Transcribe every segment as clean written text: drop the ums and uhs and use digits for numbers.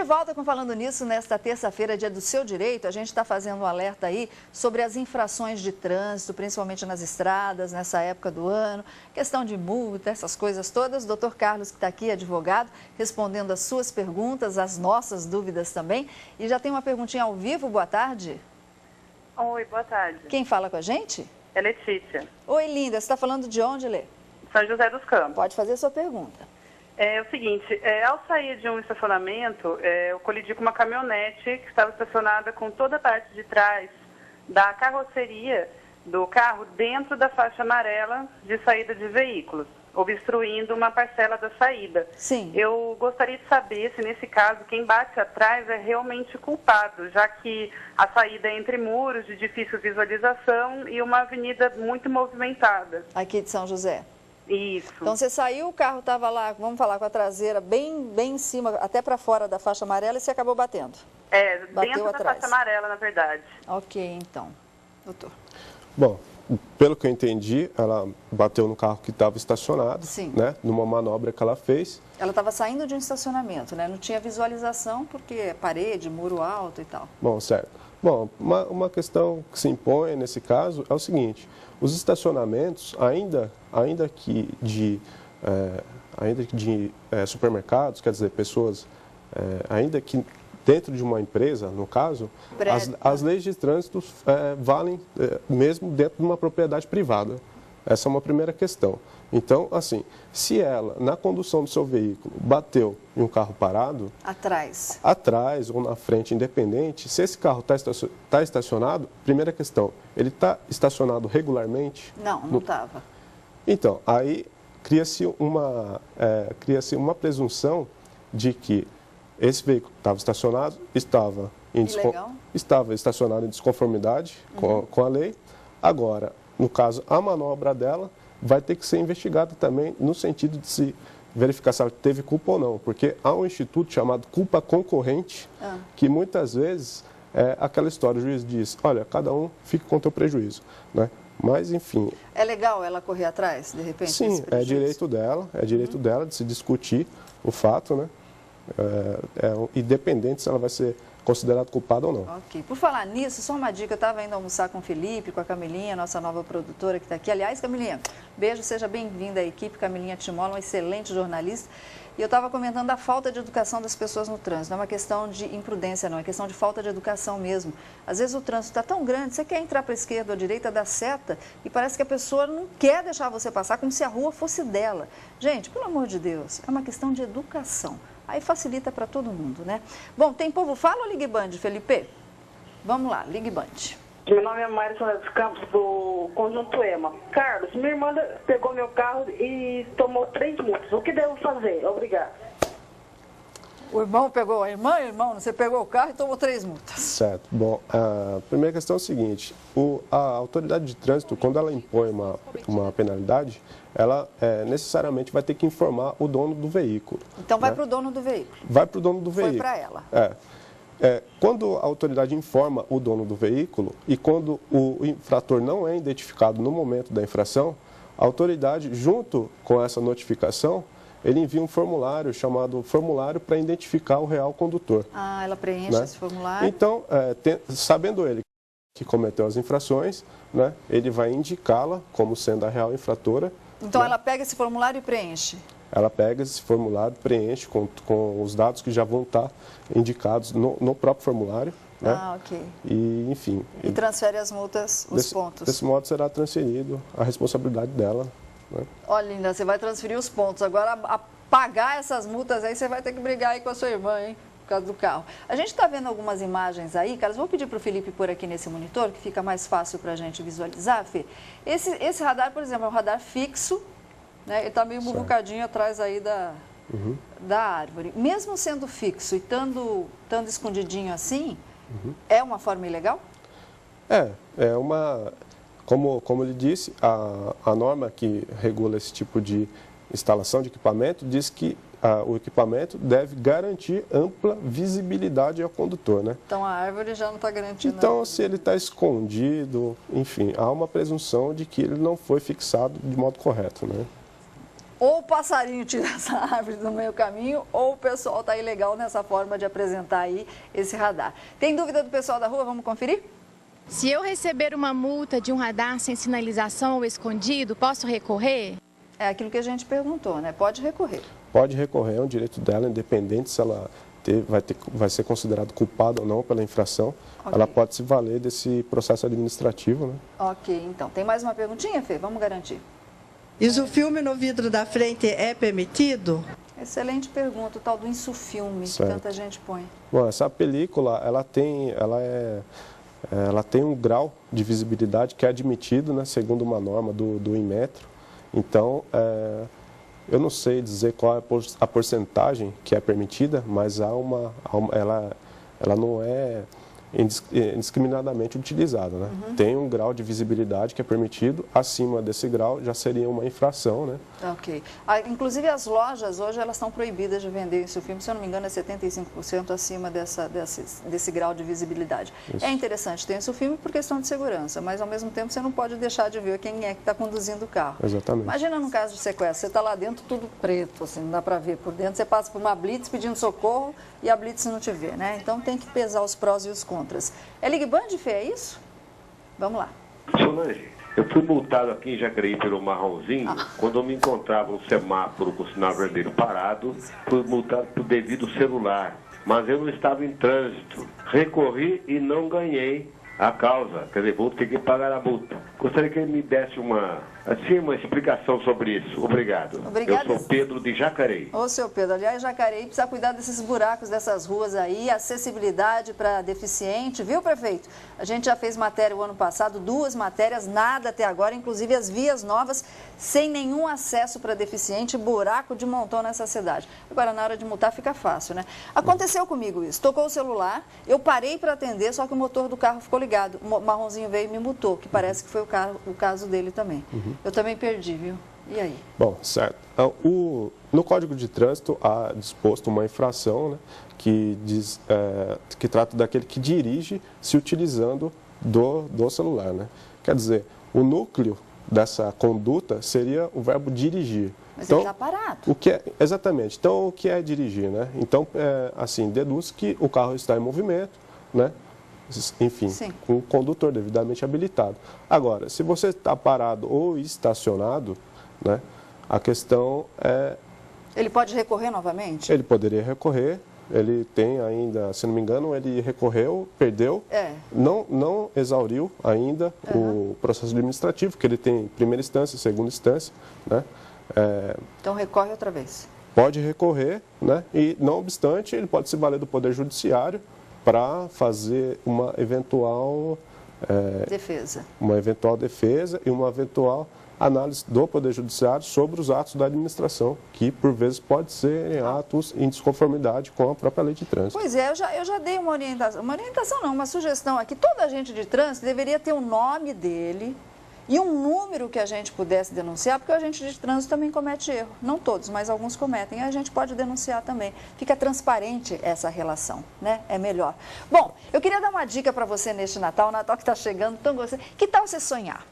de volta com Falando Nisso, nesta terça-feira, dia do seu direito. A gente está fazendo um alerta aí sobre as infrações de trânsito, principalmente nas estradas, nessa época do ano. Questão de multa, essas coisas todas. O doutor Carlos, que está aqui, advogado, respondendo as suas perguntas, as nossas dúvidas também. E já tem uma perguntinha ao vivo, boa tarde. Oi, boa tarde. Quem fala com a gente? É Letícia. Oi, linda. Você está falando de onde, Lê? São José dos Campos. Pode fazer a sua pergunta. É o seguinte, ao sair de um estacionamento, eu colidi com uma caminhonete que estava estacionada com toda a parte de trás da carroceria do carro dentro da faixa amarela de saída de veículos, obstruindo uma parcela da saída. Sim. Eu gostaria de saber se, nesse caso, quem bate atrás é realmente culpado, já que a saída é entre muros de difícil visualização e uma avenida muito movimentada. Aqui de São José. Isso. Então você saiu, o carro estava lá, vamos falar, com a traseira bem em cima, até para fora da faixa amarela, e você acabou batendo. Dentro da faixa amarela, na verdade. Ok, então. Doutor. Bom, pelo que eu entendi, ela bateu no carro que estava estacionado, Sim. né? Numa manobra que ela fez. Ela estava saindo de um estacionamento, né? Não tinha visualização porque é parede, muro alto e tal. Bom, certo. Bom, uma questão que se impõe nesse caso é o seguinte: os estacionamentos, ainda que de supermercados, quer dizer, pessoas, ainda que dentro de uma empresa, no caso, as leis de trânsito valem mesmo dentro de uma propriedade privada. Essa é uma primeira questão. Então, assim, se ela, na condução do seu veículo, bateu em um carro parado... Atrás ou na frente, independente, se esse carro está estacionado, primeira questão, ele está estacionado regularmente? Não estava. Então, aí cria-se uma presunção de que esse veículo estava estacionado, estava estacionado em desconformidade com a lei. Agora, no caso, a manobra dela vai ter que ser investigada também no sentido de se verificar se ela teve culpa ou não, porque há um instituto chamado culpa concorrente, que muitas vezes é aquela história, o juiz diz, olha, cada um fica com o teu prejuízo, né? Mas, enfim... É legal ela correr atrás, de repente? Sim, é direito dela de se discutir o fato, né? Independente se ela vai ser considerada culpada ou não. Ok. Por falar nisso, só uma dica, eu estava indo almoçar com o Felipe, com a Camilinha, nossa nova produtora que está aqui. Aliás, Camilinha, beijo, seja bem-vinda à equipe. Camilinha Timola, uma excelente jornalista. E eu estava comentando a falta de educação das pessoas no trânsito. Não é uma questão de imprudência, não, é questão de falta de educação mesmo. Às vezes o trânsito está tão grande, você quer entrar para a esquerda ou à direita, dá seta, e parece que a pessoa não quer deixar você passar, como se a rua fosse dela. Gente, pelo amor de Deus, é uma questão de educação. Aí facilita para todo mundo, né? Bom, tem povo fala ou Ligue Band, Felipe? Vamos lá, Ligue Band. Meu nome é Mário Soares dos Campos, do Conjunto EMA. Carlos, minha irmã pegou meu carro e tomou 3 multas. O que devo fazer? Obrigado. O irmão pegou a irmã, você pegou o carro e tomou 3 multas. Certo. Bom, a primeira questão é o seguinte, a autoridade de trânsito, quando ela impõe uma penalidade, ela necessariamente vai ter que informar o dono do veículo. Então vai para o dono do veículo. Vai para o dono do veículo. Foi para ela. Quando a autoridade informa o dono do veículo e quando o infrator não é identificado no momento da infração, a autoridade, junto com essa notificação, ele envia um formulário chamado formulário para identificar o real condutor. Ah, ela preenche esse formulário. Então, sabendo ele que cometeu as infrações, né, ele vai indicá-la como sendo a real infratora. Então, né? ela pega esse formulário e preenche? Ela pega esse formulário, preenche com os dados que já vão estar indicados no próprio formulário. Né? Ah, ok. E, enfim... E transfere as multas, os pontos. Desse modo será transferido a responsabilidade dela. Né? Olha, linda, você vai transferir os pontos. Agora, a pagar essas multas aí, você vai ter que brigar aí com a sua irmã, hein? Por causa do carro. A gente está vendo algumas imagens aí, Carlos. Vou pedir para o Felipe pôr aqui nesse monitor, que fica mais fácil para a gente visualizar, Fê. Esse radar, por exemplo, é um radar fixo, né? Ele está meio muvucadinho atrás aí da árvore. Mesmo sendo fixo e estando escondidinho assim, é uma forma ilegal? É uma... Como ele disse, a norma que regula esse tipo de instalação de equipamento diz que o equipamento deve garantir ampla visibilidade ao condutor, né? Então a árvore já não está garantindo. Então, se ele está escondido, enfim, há uma presunção de que ele não foi fixado de modo correto, né? ou o passarinho tira essa árvore do meio caminho, ou o pessoal está ilegal nessa forma de apresentar aí esse radar. Tem dúvida do pessoal da rua? Vamos conferir? Se eu receber uma multa de um radar sem sinalização ou escondido, posso recorrer? É aquilo que a gente perguntou, né? Pode recorrer. Pode recorrer, é um direito dela, independente se ela vai ser considerada culpada ou não pela infração. Okay. Ela pode se valer desse processo administrativo, né? Ok, então. Tem mais uma perguntinha, Fê? Vamos garantir. Isofilme no vidro da frente é permitido? Excelente pergunta, o tal do insufilme, que tanta gente põe. Bom, essa película, ela tem um grau de visibilidade que é admitido, né, segundo uma norma do Inmetro. Então, eu não sei dizer qual é a porcentagem que é permitida, mas ela não é indiscriminadamente utilizada, né? Uhum. Tem um grau de visibilidade que é permitido, acima desse grau já seria uma infração, né? Ok. Inclusive as lojas hoje elas estão proibidas de vender insufilme, se eu não me engano é 75% acima desse grau de visibilidade. Isso. É interessante ter insufilme por questão de segurança, mas ao mesmo tempo você não pode deixar de ver quem é que está conduzindo o carro. Exatamente. Imagina num caso de sequestro, você está lá dentro tudo preto, assim, não dá para ver por dentro, você passa por uma blitz pedindo socorro e a blitz não te vê, né? Então tem que pesar os prós e os contras. É Ligue Band, Fê, é isso? Vamos lá. Solange, eu fui multado aqui em Jacareí pelo marronzinho, quando eu me encontrava no semáforo com o sinal vermelho parado, fui multado por devido celular, mas eu não estava em trânsito. Recorri e não ganhei a causa, quer dizer, vou ter que pagar a multa. Gostaria que ele me desse uma explicação sobre isso. Obrigado. Obrigada. Eu sou Pedro de Jacareí. Ô, seu Pedro, aliás, Jacareí precisa cuidar desses buracos dessas ruas aí, acessibilidade para deficiente, viu, prefeito? A gente já fez matéria o ano passado, 2 matérias, nada até agora, inclusive as vias novas, sem nenhum acesso para deficiente, buraco de montão nessa cidade. Agora, na hora de multar, fica fácil, né? Aconteceu comigo isso, tocou o celular, eu parei para atender, só que o motor do carro ficou ligado. O marronzinho veio e me multou, que parece que foi o caso dele também. Uhum. Eu também perdi, viu? E aí? Bom, certo. No Código de Trânsito há disposto uma infração, né, que trata daquele que dirige se utilizando do celular, né? Quer dizer, o núcleo dessa conduta seria o verbo dirigir. Mas então, ele está parado. Exatamente. Então, o que é dirigir, né? Então, assim, deduz que o carro está em movimento, né? Enfim, sim, com o condutor devidamente habilitado. Agora, se você está parado ou estacionado, né, a questão é... Ele pode recorrer novamente? Ele poderia recorrer, ele tem ainda, se não me engano, ele recorreu, perdeu, não exauriu ainda o processo administrativo, que ele tem primeira instância, segunda instância, né? Então recorre outra vez? Pode recorrer, né, e não obstante, ele pode se valer do Poder Judiciário para fazer uma eventual defesa e uma eventual análise do Poder Judiciário sobre os atos da administração, que por vezes pode ser atos em desconformidade com a própria lei de trânsito. Pois é, eu já dei uma sugestão aqui. Todo agente de trânsito deveria ter o nome dele e um número que a gente pudesse denunciar, porque o agente de trânsito também comete erro. Não todos, mas alguns cometem. E a gente pode denunciar também. Fica transparente essa relação, né? É melhor. Bom, eu queria dar uma dica para você neste Natal. O Natal que está chegando, tão gostoso. Que tal você sonhar?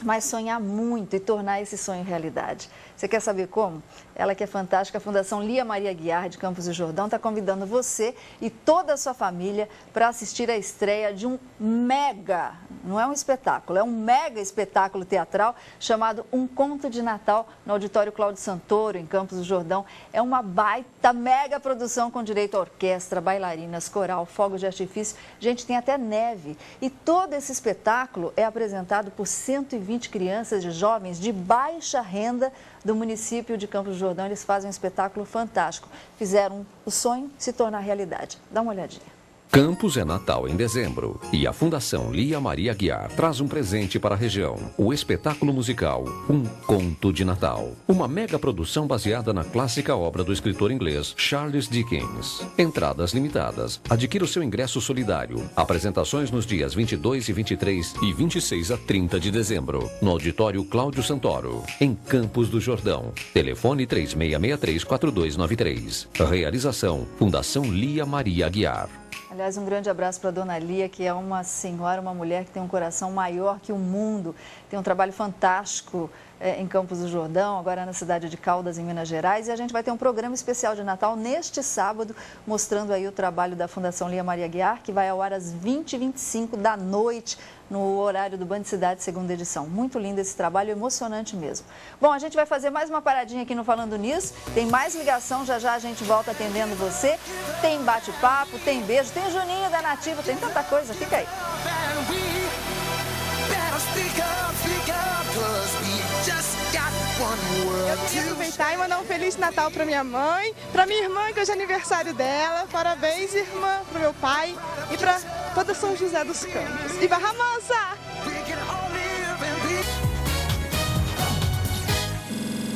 Mas sonhar muito e tornar esse sonho realidade. Você quer saber como? Ela que é fantástica, a Fundação Lia Maria Aguiar, de Campos do Jordão, está convidando você e toda a sua família para assistir a estreia de um mega, não é um espetáculo, é um mega espetáculo teatral chamado Um Conto de Natal, no Auditório Cláudio Santoro, em Campos do Jordão. É uma baita, mega produção com direito a orquestra, bailarinas, coral, fogos de artifício. Gente, tem até neve. E todo esse espetáculo é apresentado por 120 crianças e jovens de baixa renda do município de Campos do Jordão. Eles fazem um espetáculo fantástico. Fizeram o sonho se tornar realidade. Dá uma olhadinha. Campos é Natal em dezembro e a Fundação Lia Maria Aguiar traz um presente para a região. O espetáculo musical Um Conto de Natal. Uma mega produção baseada na clássica obra do escritor inglês Charles Dickens. Entradas limitadas. Adquira o seu ingresso solidário. Apresentações nos dias 22 e 23 e 26 a 30 de dezembro. No Auditório Cláudio Santoro, em Campos do Jordão. Telefone 3663-4293. Realização Fundação Lia Maria Aguiar. Aliás, um grande abraço para a dona Lia, que é uma senhora, uma mulher que tem um coração maior que o mundo. Tem um trabalho fantástico em Campos do Jordão, agora na cidade de Caldas, em Minas Gerais. E a gente vai ter um programa especial de Natal neste sábado, mostrando aí o trabalho da Fundação Lia Maria Aguiar, que vai ao ar às 20h25 da noite, no horário do Band Cidade, segunda edição. Muito lindo esse trabalho, emocionante mesmo. Bom, a gente vai fazer mais uma paradinha aqui no Falando Nisso. Tem mais ligação, já já a gente volta atendendo você. Tem bate-papo, tem beijo, tem o Juninho da Nativa, tem tanta coisa. Fica aí. Eu queria aproveitar e mandar um Feliz Natal para minha mãe, para minha irmã, que hoje é aniversário dela. Parabéns, irmã, para o meu pai e para toda São José dos Campos. E Barra Mansa!